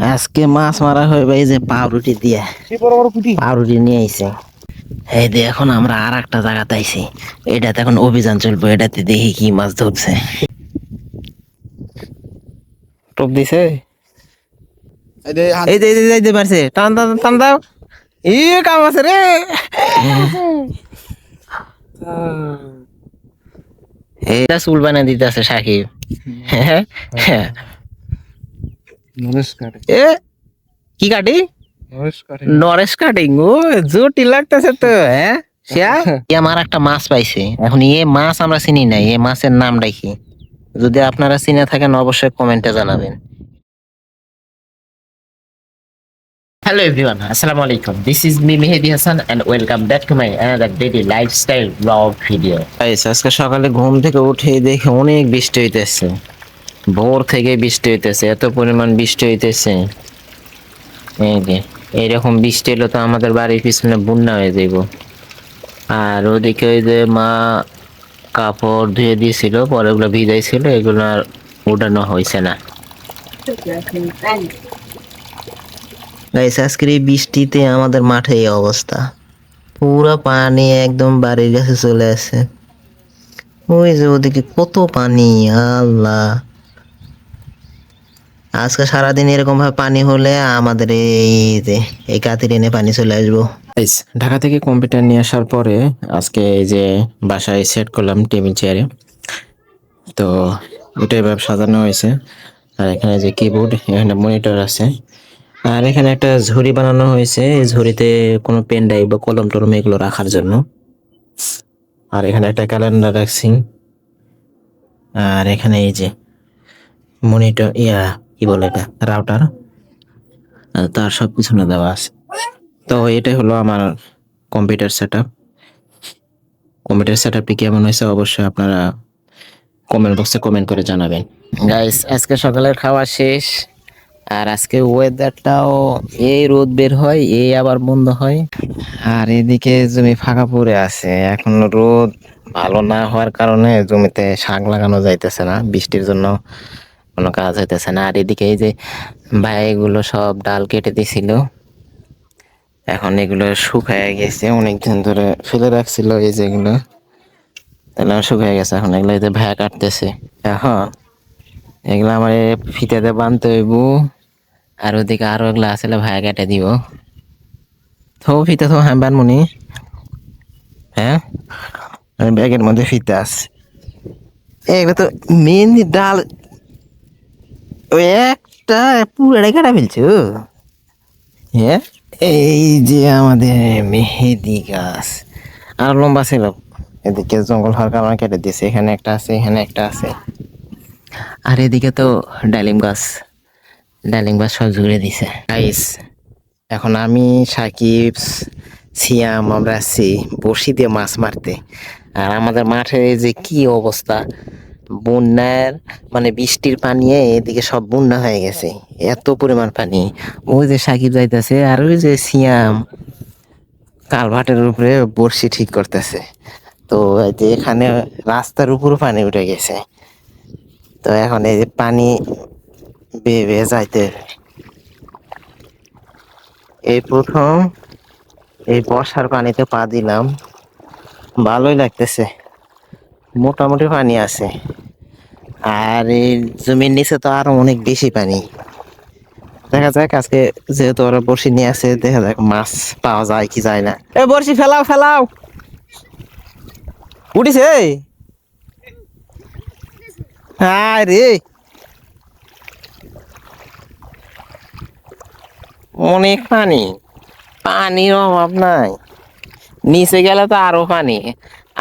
আজকে মাছ মারা হয় ভাই, যে পাউরুটি দিয়ে পাউরুটি নিয়ে আইছে। এই যে এখন আমরা আর একটা জায়গাতে আইছি, এটাতে এখন অভিযান চলবে, এটাতে দেখি কি মাছ ধরছে। টোপ দিছে, এই যে পারছে, টান টান টান দাও। ই কাম আছে রে। এটা চুল বানিয়ে দিতে আছে সাকিব। এ কি কাটি? নরেশ কাটিং। ও জটিল লাগতেছে তো। হ্যাঁ আমার একটা মাছ পাইছে, এখন এ মাছ আমরা চিনি নাই, এ মাছের নাম রাখি। যদি আপনারা চিনে থাকেন অবশ্যই কমেন্টে জানাবেন। Hello everyone, Assalamu alaikum. This is me Mehdi Hassan and welcome back to my another daily lifestyle vlog video. Guys, আজকে সকালে ঘুম থেকে উঠে দেখি অনেক বৃষ্টি হইতেছে। ভোর থেকে বৃষ্টি হইতেছে, এত পরিমাণ বৃষ্টি হইতেছে। এই যে এইরকম বৃষ্টি এলে তো আমাদের বাড়ির পিছনে বন্যা হয়ে যাইব। আর ওদিকে ওই যে মা কাপড় ধুয়ে দিয়েছিল, পরে ওগুলো ভিজাইছিল, এগুলো আর উঠানো হয়েছে না। গাইস, আজকের এই বৃষ্টিতে আমাদের মাঠে এই অবস্থা, পুরো পানি একদম বাড়ির কাছে চলে আসে। ওই যে ওদিকে কত পানি, আল্লাহ। আজকে সারাদিন এরকম ভাবে পানি হলে আমাদের এই যে এই কাতির এনে পানি চলে আসবো। ঢাকা থেকে কম্পিউটার নিয়ে আসার পরে আজকে এই যে বাসায় সেট করলাম টেবিল চেয়ারে, তো ওটা এভাবে সাজানো হয়েছে। আর এখানে যে কিবোর্ড, এখানে মনিটর আছে, আর এখানে একটা ঝুড়ি বানানো হয়েছে, এই ঝুড়িতে কোনো পেন ড্রাইভ বা কলম টলম এগুলো রাখার জন্য। আর এখানে একটা ক্যালেন্ডার রাখছি। আর এখানে এই যে মনিটর, কি বলে এটা, রাউটার, তার সব পিছনে দেওয়া আছে। তো এটাই হলো আমার কম্পিউটার সেটআপ। কম্পিউটার সেটআপটি কেমন হয়েছে অবশ্যই আপনারা কমেন্ট বক্সে কমেন্ট করে জানাবেন। গাইস, আজকে সকালের খাওয়া শেষ, আর আজকে ওয়েদারটাও এই রোদ বের হয়, এই আবার বন্ধ হয়। আর এদিকে জমি ফাঁকা পড়ে আছে, এখন রোদ ভালো না হওয়ার কারণে জমিতে শাক লাগানো যাইতেছে না, বৃষ্টির জন্য কোনো কাজ হইতেছে না। আর এদিকে এই যে ভাই এগুলো সব ডাল কেটে দিছিল, এখন এগুলো শুকায় গেছে, অনেকদিন ধরে ফেলে রাখছিল এই যে এগুলো, তাহলে শুকায় গেছে। এখন এগুলো এই যে ভাই কাটতেছে, এখন এগুলো আমার ফিতাতে বানতে হইব। আর ওদিকে আরো এগুলো আসলে ভাই কেটে দিব। তো ফিতা তো হ্যাঁ বানমুনি, হ্যাঁ ব্যাগের মধ্যে ফিতা আছে। এগুলো তো মেহেন্দি ডাল, ওই একটা পুরাটাই কাটা ফেলছো। হ্যাঁ, এই যে আমাদের মেহেদি গাছ আর লম্বা ছিল, এদিকে জঙ্গল হওয়ার কারণে কেটে দিয়েছে। এখানে একটা আছে, এখানে একটা আছে, আর এদিকে তো ডালিম গাছ, ডালিম গাছ সব জুড়ে দিছে। গাইস, এখন আমি সাকিব সিয়াম আমরা আছি বড়শি দিয়ে মাছ মারতে। আর আমাদের মাঠের এই যে কি অবস্থা, বন্যার মানে বৃষ্টির পানি এদিকে সব বন্যা হয়ে গেছে, এত পরিমাণ পানি। ওই যে সাকিব যাইতেছে, আর ওই যে সিয়াম কালভার্টের উপরে বড়শি ঠিক করতেছে। তো এই যে এখানে রাস্তার উপর পানি উঠে গেছে, তো এখন এই যে পানি বেয়ে বেয়ে যাইতে, এই প্রথম এই বর্ষার পানিতে পা দিলাম, ভালোই লাগতেছে, মোটামুটি পানি আছে। আর এই জমির নিচে তো আরো অনেক বেশি পানি। দেখা যাক আজকে, যেহেতু ওরা বড়শি নিয়ে আসে, দেখা যাক মাছ পাওয়া যায় কি যায় না। এ বড়শি ফেলাও ফেলাও, উঠিছে। আরে অনেক পানি, পানির অভাব নাই, নিচে গেলে তো আরো পানি।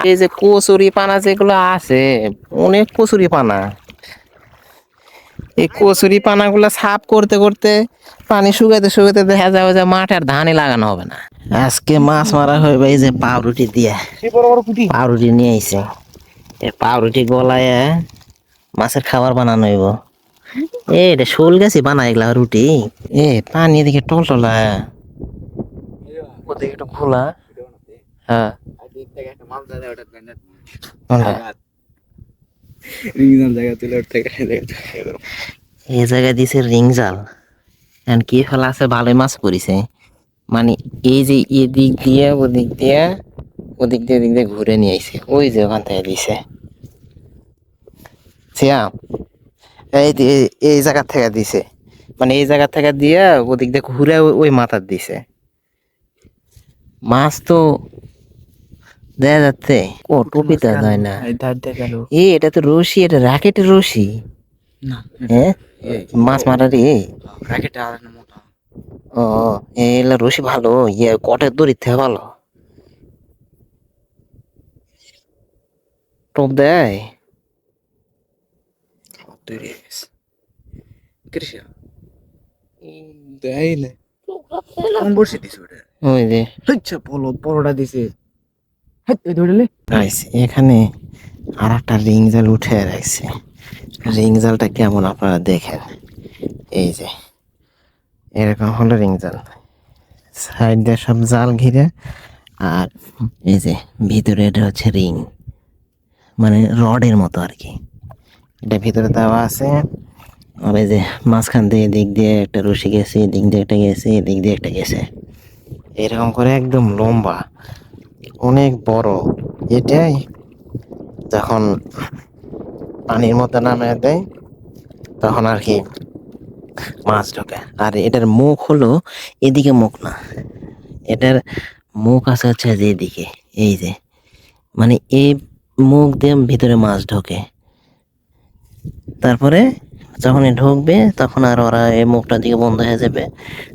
এই যে কচুরি পানা যেগুলো আছে, অনেক কচুরি পানা, এই কচুরি পানাগুলো সাফ করতে করতে পানি শুকাতে শুকাতে দেখা যাবে যে মাঠের ধানই লাগানো হবে না। আজকে মাছ মারা হবে এই যে পাউরুটি দিয়ে, পাউরুটি নিয়ে আইছে, এই পাউরুটি গলায় মাছের খাবার বানানো হইব। এটা শোল গেছি বানা এগুলা রুটি। পানি এদিকে টলটলা, ওদিকে একটু খোলা। হ্যাঁ, এই জায়গায় দিছে রিং জাল, এখন কি ফেলা আছে, ভালোই মাছ পড়িছে। মানে এই যে এদিক দিয়ে ওদিক দিয়ে ওদিক দিয়ে এদিক দিয়ে ঘুরে নিয়ে আইছে, ওই যে ওখান থেকে দিছে সিয়াম। এই জায়গা থেকে দিছে, মানে এই জায়গা থেকে দিয়ে ওদিক দিয়ে ঘুরে ওই মাথার দিছে। মাছ তো দেখা যাচ্ছে, ও টুপিটা যায় না। এটা তো রশি, এটা রাকেটের রশি। হ্যাঁ, মাছ মারার ও এলা রশি ভালো, কটের দড়ির থেকে ভালো টোপ দেয়। ওই যে এখানে আর একটা রিং জাল উঠে রাখছে। রিং জালটা কেমন আপনারা দেখেন, এই যে এরকম হলো রিং জাল, সাইড দিয়ে সব জাল ঘিরে, আর এই যে ভিতরে এটা হচ্ছে রিং, মানে রডের মতো আর কি। এটা ভিতরে দেওয়া আছে। আর এই যে মাঝখান দিয়ে এদিক দিয়ে একটা রশি গেছে, এদিক দিয়ে একটা গেছে, এদিক দিয়ে একটা গেছে, এরকম করে একদম লম্বা, অনেক বড়। এটাই যখন পানির মধ্যে নামে দেয় তখন আর কি মাছ ঢোকে। আর এটার মুখ হলো, এদিকে মুখ না, এটার মুখ আছে হচ্ছে যে এদিকে, এই যে মানে এই মুখ দিয়ে ভিতরে মাছ ঢোকে। তারপরে যখন ঢুকবে তখন আর ওরা এই মুখটার দিকে বন্ধ হয়ে যাবে,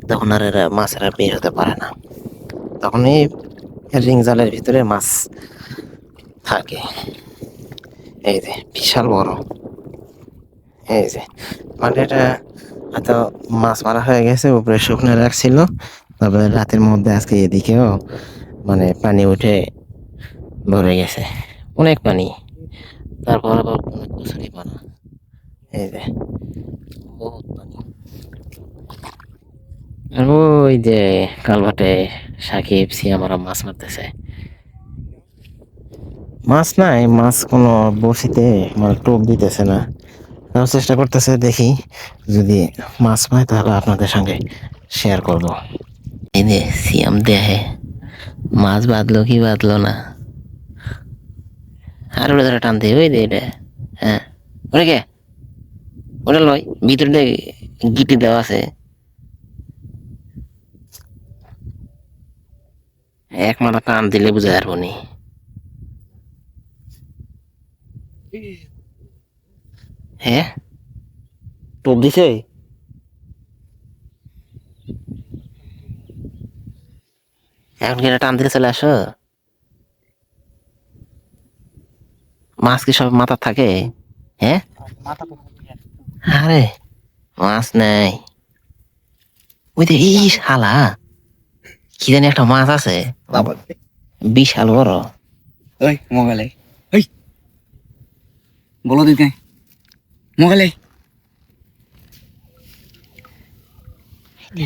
তখন আর এরা মাছেরা বের হতে পারে না, তখন এই রিং জালের ভিতরে মাছ থাকে। এই যে বিশাল বড়, এই যে মানে এটা হয়তো মাছ মারা হয়ে গেছে, উপরে শুকনো রাখছিল, তবে রাতের মধ্যে আজকে এদিকেও মানে পানি উঠে ভরে গেছে, অনেক পানি। তারপর আবার অনেক কচুরি পানা, এই যে বহুত পানি। আর ওই যে কালভাটে সাকিব সিয়ামারা মাছ মারতেছে। মাছ নাই, মাছ কোনো বড়শিতে মানে টোপ দিতেছে না, তাও চেষ্টা করতেছে, দেখি যদি মাছ পাই তাহলে আপনাদের সঙ্গে শেয়ার করব। এই যে সিয়াম দেখে মাছ বাঁধলো কি বাঁধলো না, আর ওটা ধরে টানতে, ওই যে এটা, হ্যাঁ ওটা কে, ওটা লয় ভিতরে দিয়ে গিটি দেওয়া আছে, এক মাথা টান দিলে বুঝে পারবো নি। হ্যাঁ টোপ দিছে, এখন কি এটা টান দিলে চলে আসো। মাছ কি সব মাথা থাকে? হ্যাঁ আরে মাছ নাই, ওই যে এই শালা কি জানি একটা মাছ আছে বিশাল বড়। ওই মগালে ওই বলো দিতে মগালে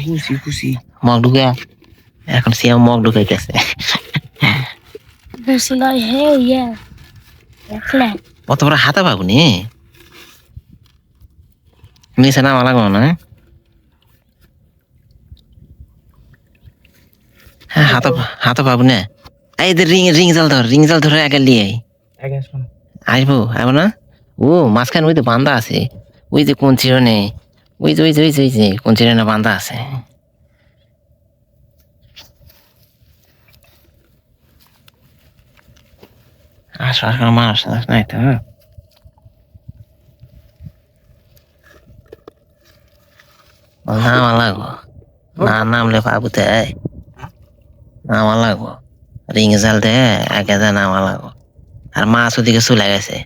খুশি খুশি মগ ঢুকে, এখন সিয়াম মগ ঢুকাইতেছে। অত বড় হাতা পাবো নি, নিচে নামা লাগবো না। হ্যাঁ হাতা হাতা পাবো না। এই যে রিং রিং জাল ধর, রিং জাল ধরে আগে লিয়ে আসবো, আসবো না। ও মাঝখানে ওই তো বান্ধা আছে, ওই যে কোন চিরনে, ওই যে ওই যে ওই যে ওই যে কোন চিরনে বান্ধা আছে। আসো আসো মাছ নাই তো, নামা লাগবো, না নামলে পাবো তো, নামা লাগবো, রিং জাল দিয়ে আগে যা নামা লাগবো। আর মাছ ওদিকে চলে গেছে।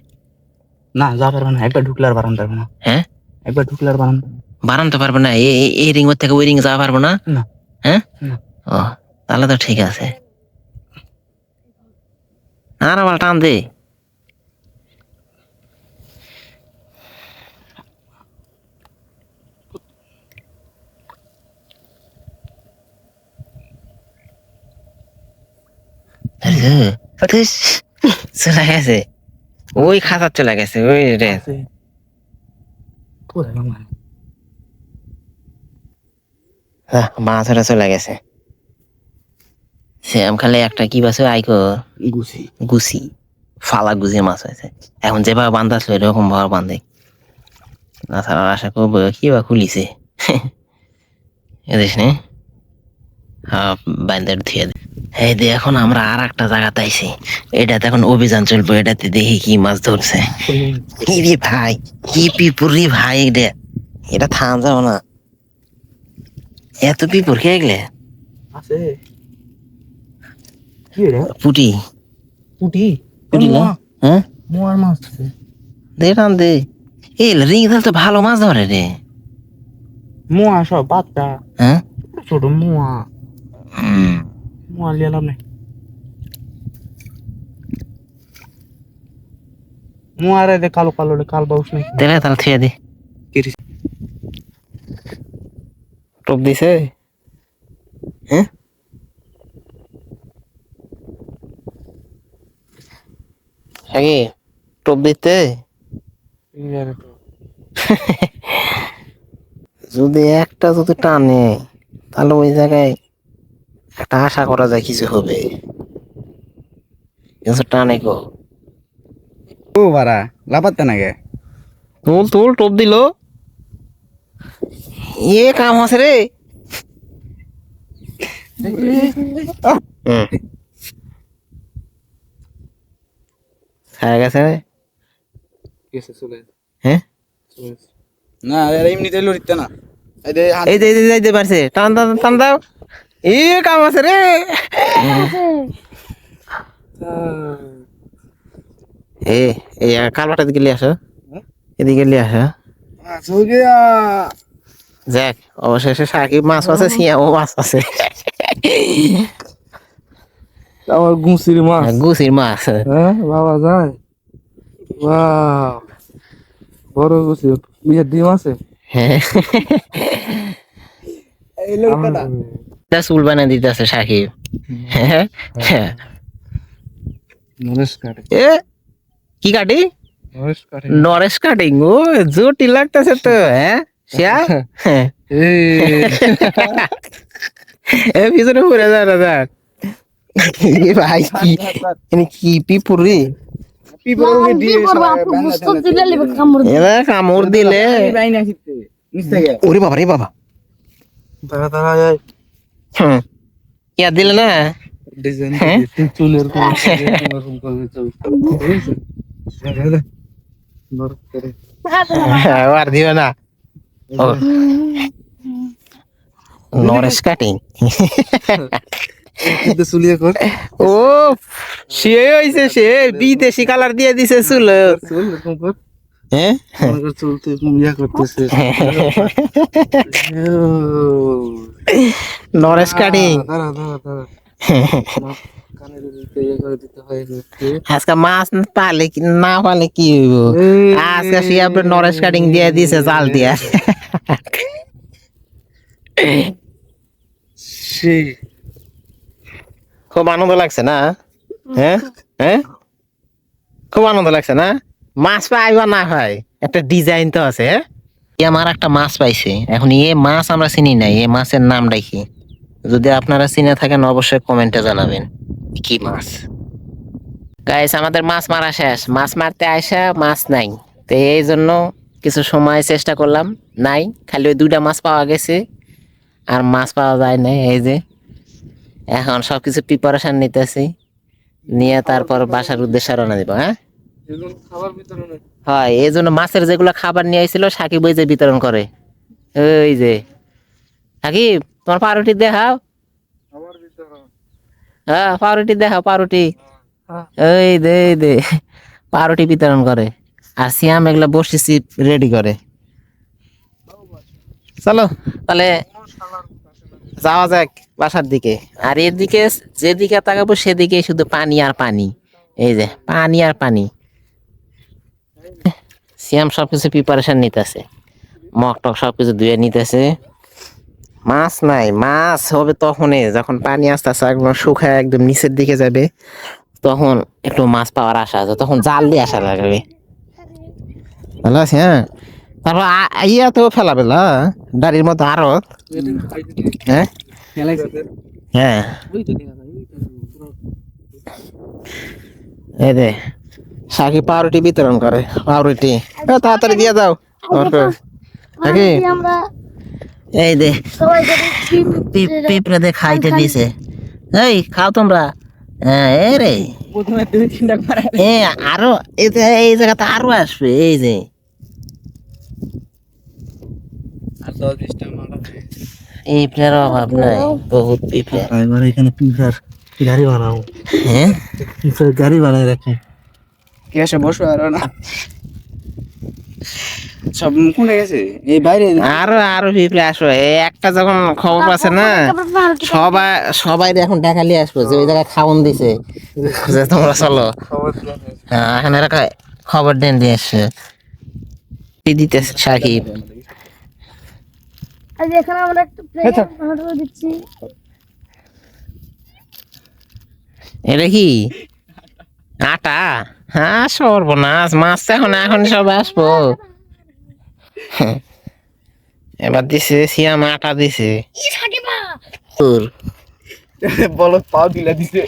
না যা পারবে না, একবার ঢুকলে আর বারান পারবে না। হ্যাঁ একবার ঢুকলে আর বারান বারানতে পারবো না, এই রিং থেকে ওই রিং যাওয়া পারবো না। না। হ্যাঁ ও তাহলে তো ঠিক আছে, আর আবার টান দে। চলে গেছে, ওই খাতার চলে গেছে, ওই রে। কোথায় বাংলা মাছ ওরা চলে গেছে। শ্যাম খালে একটা কি বাসে আইকো গুছি গুছি ফালা গুছি মাছ হয়েছে। এখন যেভাবে বান্ধা আসলো এরকম ভাবে বান্ধে না, তারা আশা করবো কি বা খুলিছে এদেশ নে। হ্যাঁ বান্ধে ধুয়ে দে। এই যে এখন আমরা আর একটা জায়গাতে আইছি, এটাতে এখন অভিযান চলবো, এটাতে দেখি কি মাছ ধরছে। রে ভাই কি পিপুরি ভাই, এটা থাম যাও না, এত পিপুর খেয়ে গেলে আছে কি রে পুটি পুটি পুটি না, হ্যাঁ মোয়ার মাছ আছে দে টান দে। এই রিং তো ভালো মাছ ধরে রে। মোয়া সব বাচ্চা হ্যাঁ ছোট মোয়া মোয়া লিয়ালাম না মোয়া রে কালো কালো কাল বাউস নাই তাহলে তাহলে থুয়ে দে। কিরিস টোপ দিছে, হ্যাঁ আগে টোপ দিতে যদি একটা যদি টানে তাহলে ওই জায়গায় একটা আশা করা যায় কিছু হবে, কিছু টানে গো। ও বারা লাপাতে না গে তুল তুল টোপ দিল, ইয়ে কাম আছে রে। খায় গেছে রে। কেসে চলে হ্যাঁ না আরে এমনিতে লড়িতে না এই দে এই যে যাইতে পারছে, টান টান টান দাও, ই কাম আছে রে। এ এই কালবাটা দিকে লিয়ে আসো, এদিকে লিয়ে আসো। हो गया যাক অবশেষে সাকিব মাছ আছে, সিয়াও মাছ আছে। আমার গুছির মাছ গুছির মাছ, হ্যাঁ বাবা যায় ওয়াও বড় গুছি ইয়ে ডিম আছে হ্যাঁ এই লোকটা চুল বানা দিতেছে সাকিব। নমস্কার এ কি কাটি, নমস্কার নরেশ কাটিং, ও জোটি লাগতেছে তো। হ্যাঁ শিয়া এ পিছনে ঘুরে যা না যাক। এ ভাই কি কি পিপুরি, এরা কামড় দিলে। ওরে বাবা রে বাবা, তারা তারা ইয়া দিলে না। ডিজাইন চুলের আর দিবে না। নরেশ কাটিং, চুলিয়ে কর ও সে হয়েছে, সে বিদেশি কালার দিয়ে দিছে চুল। চুল এরকম কর হ্যাঁ চুল তো ইয়া করতেছে নরেশ কাটিং। দাঁড়া দাঁড়া দাঁড়া কানের ইয়ে করে দিতে হয় আজকে মাছ পালে না পালে কি হইব, আজকে সে আপনার নরেশ কাটিং দিয়ে দিছে জাল দিয়া। সেই খুব আনন্দ লাগছে না, হ্যাঁ হ্যাঁ খুব আনন্দ লাগছে না। মাছ পাই বা না পাই একটা ডিজাইন তো আছে। আমার একটা মাছ পাইছে, এখন এ মাছ আমরা চিনি নাই, এ মাছের নাম রাখি, যদি আপনারা চিনে থাকেন অবশ্যই কমেন্টে জানাবেন কি মাছ। গাইস আমাদের মাছ মারা শেষ, মাছ মারতে আসা মাছ নাই, তো এই জন্য কিছু সময় চেষ্টা করলাম, নাই খালি ওই দুইটা মাছ পাওয়া গেছে, আর মাছ পাওয়া যায় না। এই যে এখন সবকিছু প্রিপারেশন নিতেছি, নিয়ে তারপর বাসার উদ্দেশ্যে রওনা দিব। হ্যাঁ খাবার বিতরণ হয়, এই জন্য মাছের যেগুলো খাবার নিয়ে আইছিল সাকিব ওই যে বিতরণ করে। ওই যে সাকিব তোমার পাউরুটি দেখাও, খাবার বিতরণ হ্যাঁ পাউরুটি দেখাও, পাউরুটি এই দে এই দে, পাউরুটি বিতরণ করে। আর সিয়াম এগুলা বসেছি রেডি করে। চলো তাহলে যাওয়া যাক বাসার দিকে। আর এদিকে যেদিকে তাকাবো সেদিকে শুধু পানি আর পানি, এই যে পানি আর পানি। সিয়াম সবকিছু প্রিপারেশন নিতেছে, মগ টক সবকিছু ধুয়ে নিতেছে। মাছ নাই, মাছ হবে তখনই যখন পানি আস্তে আস্তে একদম শুকায় একদম নিচের দিকে যাবে, তখন একটু মাছ পাওয়ার আশা আছে, তখন জাল দিয়ে আসা লাগবে। ভালো আছে, হ্যাঁ তারপর ইয়া তো ফেলাবে না গাড়ির মতো আরো। হ্যাঁ হ্যাঁ এই দে সাকিব পাউরুটি বিতরণ করে পাউরুটি তাড়াতাড়ি দিয়ে দাও নাকি এই দে পিঁপড়ে দে খাইতে দিছে এই খাও তোমরা হ্যাঁ এ রে এ আরো এই জায়গাতে আরো আসবে এই যে পিঁপড়ের অভাব নাই বহুত পিঁপড়ে এবার এখানে পিঁপড়ার গাড়ি বানাও হ্যাঁ পিঁপড়ার গাড়ি বানাই রাখি এসে বসো আর না সব কোনে গেছে এই বাইরে আরো আরো পিঁপড়ে আসবে এই একটা যখন খবর পাচ্ছে না সবাই এখন টাকা নিয়ে আসবো যে ওই জায়গায় খাওন দিছে যে তোমরা চলো হ্যাঁ এখন এরা খবর দেন দিয়ে আসছে দিতেছে সাকিব আজ এখানে আমরা একটু প্লে দিচ্ছি এটা কি আটা হ্যাঁ সর্বনাশ মাছ এখন এখন সব আসবো এবার দিছে সিয়াম আটা দিছে তোর বলো পাও দিলা দিছে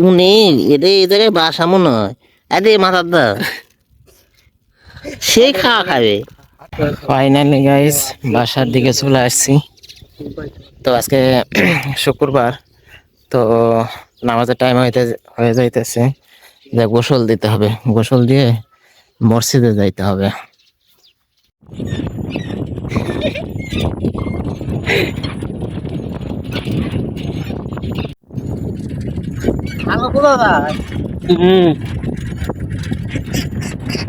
উনি এটা এই জায়গায় বাসা মনে হয় আরে মাথার দা সেই খাওয়া খাবে ফাইনালি গাইস বাসার দিকে চলে আসছি তো আজকে শুক্রবার তো নামাজের টাইম হয়ে যাইতেছে যে গোসল দিতে হবে গোসল দিয়ে মসজিদে যাইতে হবে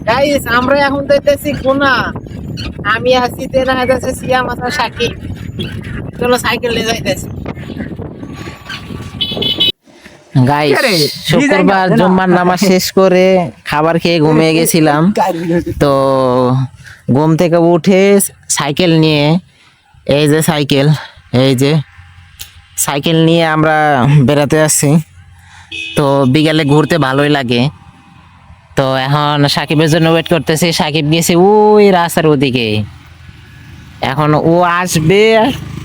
গাইস আমরা এখন যাইতেছি কোনা আমি আছি তেনা যাচ্ছে সিয়াম আছে সাকিব চলো সাইকেল নিয়ে যাইতেছি গাইস শুক্রবার জুম্মার নামাজ শেষ করে খাবার খেয়ে ঘুমিয়ে গেছিলাম তো ঘুম থেকে উঠে সাইকেল নিয়ে এই যে সাইকেল নিয়ে আমরা বেড়াতে আসছি তো বিকালে ঘুরতে ভালোই লাগে তো এখন সাকিবের জন্য ওয়েট করতেছি সাকিব গেছে ওই রাস্তার ওদিকে এখন ও আসবে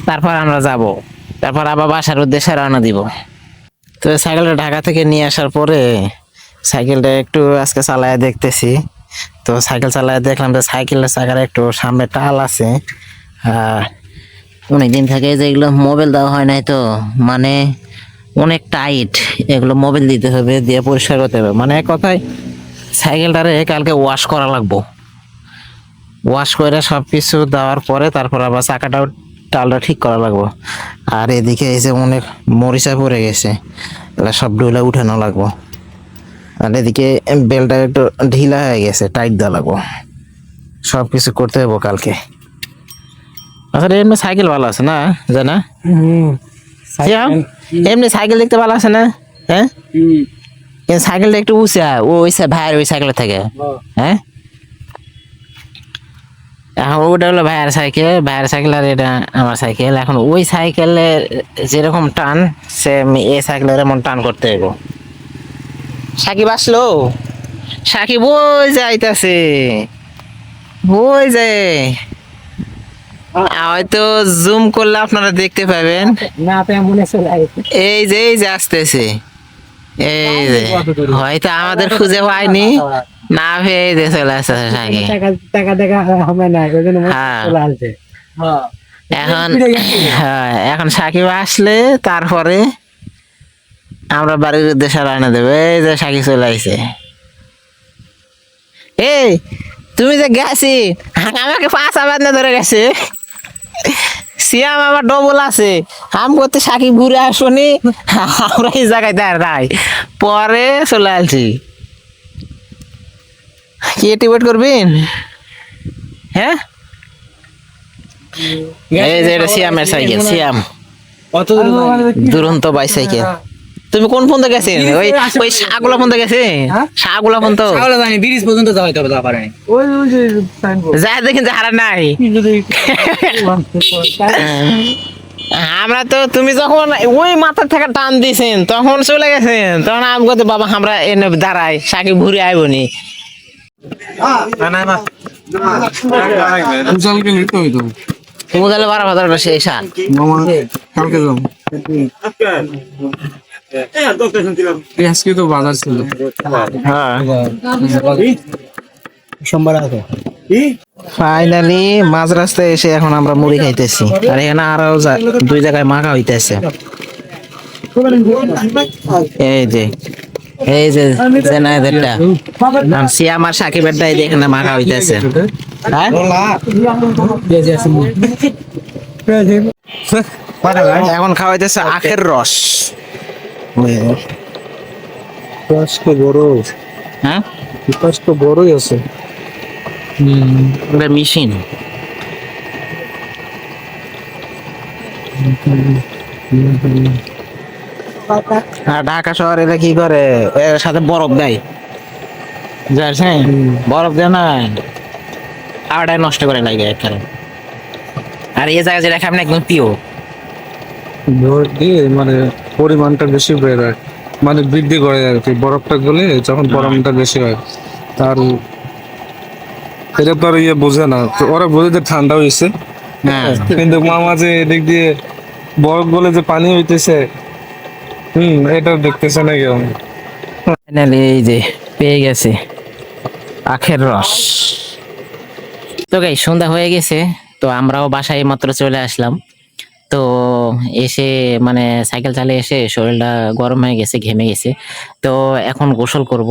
তারপর আমরা যাব তারপর আবার বাসার উদ্দেশ্যে রওনা দিব তো সাইকেলটা ঢাকা থেকে নিয়ে আসার পরে সাইকেলটা একটু আজকে চালায় দেখতেছি তো সাইকেল চালায় দেখলাম যে সাইকেলের চাকার একটু সামনে টাল আছে অনেকদিন থেকে যেগুলো মোবাইল দেওয়া হয় নাই তো মানে অনেক টাইট এগুলো মোবাইল দিতে হবে দিয়ে পরিষ্কার করতে হবে মানে এক কথায় সাইকেলটারে কালকে ওয়াশ করা লাগবো ওয়াশ করে সব কিছু দেওয়ার পরে তারপর আবার চাকাটাও টালটা ঠিক করা লাগবো আর এদিকে এসে অনেক মরিচা পড়ে গেছে এগুলো সব ডুলা উঠানো লাগবো আর এদিকে বেলটা একটু ঢিলা হয়ে গেছে টাইট দেওয়া লাগবো সব কিছু করতে হবো কালকে আসলে এমনি সাইকেল ভালো আছে না জানা এমনি সাইকেল দেখতে ভালো আছে না হ্যাঁ সাইকেলটা একটু উঁচা ওই ভাইয়ের ওই সাইকেল থেকে হ্যাঁ এখন ওটা হলো ভাইয়ের সাইকেল আর এটা আমার সাইকেল এখন ওই সাইকেলের যেরকম টান সেম এই সাইকেলের এমন টান করতে হবে সাকিব আসলো সাকিব ওই যাইতাছে ওই যে হয়তো জুম করলে আপনারা দেখতে পাবেন এই যে আসতেছে এই যে হয়তো আমাদের খুঁজে পাইনি না পেয়ে যে চলে আসতেছে সাকিব এখন সাকিব আসলে তারপরে আমরা বাড়ির উদ্দেশ্যে রান্না দেবো এই যে সাকিব চলে আসছে এই তুমি যে গেছি আমাকে 5 না ধরে গেছে সিয়াম আমার ডবল আছে আম করতে সাকিব ঘুরে আসনি আমরা এই জায়গায় দাঁড়াই পরে চলে আসছি কি টিকিট করবেন হ্যাঁ এই যে এটা সিয়ামের সাইকেল সিয়াম দুরন্ত বাইসাইকেল তুমি কোন পর্যন্ত গেছেন ওই শাহগুলা পর্যন্ত গেছে শাহগুলা পর্যন্ত ব্রিজ পর্যন্ত যাওয়াইতে হবে তারপরে যা দেখেন যাহারা নাই আমরা তো তুমি যখন ওই মাথার থেকে টান দিছেন তখন চলে গেছেন তখন আমি বলতে বাবা আমরা এনে দাঁড়াই সাকিব ঘুরে আইবনি উজালকে নিতে হইতো মোজালে 12,000 সেই সাত মামা কালকে যাবো আজকে তো বাজার ছিল হ্যাঁ সোমবার আছে ফাইনালি মাঝ রাস্তায় এসে এখন আমরা মুড়ি খাইতেছি আর এখানে আরো দুই জায়গায় মাখা হইতেছে এই যে জেনারেটরটা আনছি আমার সাকিবের দাই এখানে মাখা হইতেছে হ্যাঁ এখন খাওয়াইতেছে আখের রস আজকে বড় হ্যাঁ আজকে বড়ই আছে এটা মেশিন আর ঢাকা শহরে এরা কি করে এর সাথে বরফ দেয় জানেন বরফ দেয় না খাওয়াটাই নষ্ট করে লাগে একবারে আর এই জায়গায় যেটা খাবেন একদম পিও ভোট দিয়ে মানে পরিমাণটা বেশি বেড়ে যায় মানে বৃদ্ধি করে আর কি বরফটা গলে যখন গরমটা বেশি হয় তার এটা তো আর ইয়ে বোঝে না তো ওরা বোঝে যে ঠান্ডা হয়েছে হ্যাঁ কিন্তু মামা যে এদিক দিয়ে বরফ গলে যে পানি হইতেছে এটা দেখতেছে না কেউ ফাইনালি এই যে পেয়ে গেছে আখের রস তো গাই সন্ধ্যা হয়ে গেছে তো আমরাও বাসায় মাত্র চলে আসলাম তো এসে মানে সাইকেল চালিয়ে এসে শরীরটা গরম হয়ে গেছে ঘেমে গেছে তো এখন গোসল করব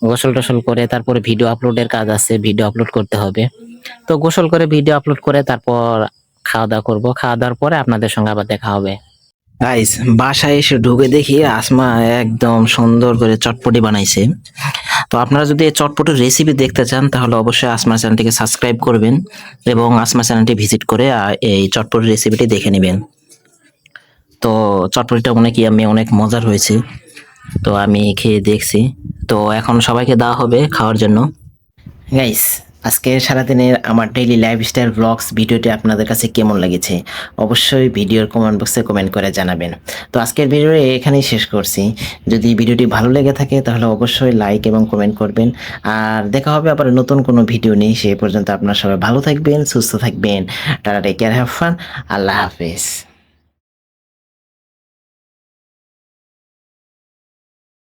গোসল টোসল করে তারপরে ভিডিও আপলোডের কাজ আছে ভিডিও আপলোড করতে হবে তো গোসল করে ভিডিও আপলোড করে তারপর খাওয়া দাওয়া করবো খাওয়া দাওয়ার পরে আপনাদের সঙ্গে আবার দেখা হবে গাইস বাসায় এসে ঢুকে দেখি আসমা একদম সুন্দর করে চটপটি বানাইছে তো আপনারা যদি এই চটপটির রেসিপি দেখতে চান তাহলে অবশ্যই আসমা চ্যানেলটিকে সাবস্ক্রাইব করবেন এবং আসমা চ্যানেলটি ভিজিট করে এই চটপটির রেসিপিটি দেখে নেবেন তো চটপটিটা অনেক ইয়াম্মি অনেক মজার হয়েছে তো আমি খেয়ে দেখছি তো এখন সবাইকে দেওয়া হবে খাওয়ার জন্য গাইস আজকে সারাদিনের আমার ডেইলি লাইফস্টাইল ব্লগস ভিডিওটি আপনাদের কাছে কেমন লেগেছে অবশ্যই ভিডিওর কমেন্ট বক্সে কমেন্ট করে জানাবেন তো আজকের ভিডিও এখানেই শেষ করছি যদি ভিডিওটি ভালো লেগে থাকে তাহলে অবশ্যই লাইক এবং কমেন্ট করবেন আর দেখা হবে আবার নতুন কোনো ভিডিও নিয়ে সেই পর্যন্ত আপনারা সবাই ভালো থাকবেন সুস্থ থাকবেন tata take care have fun আল্লাহ হাফেজ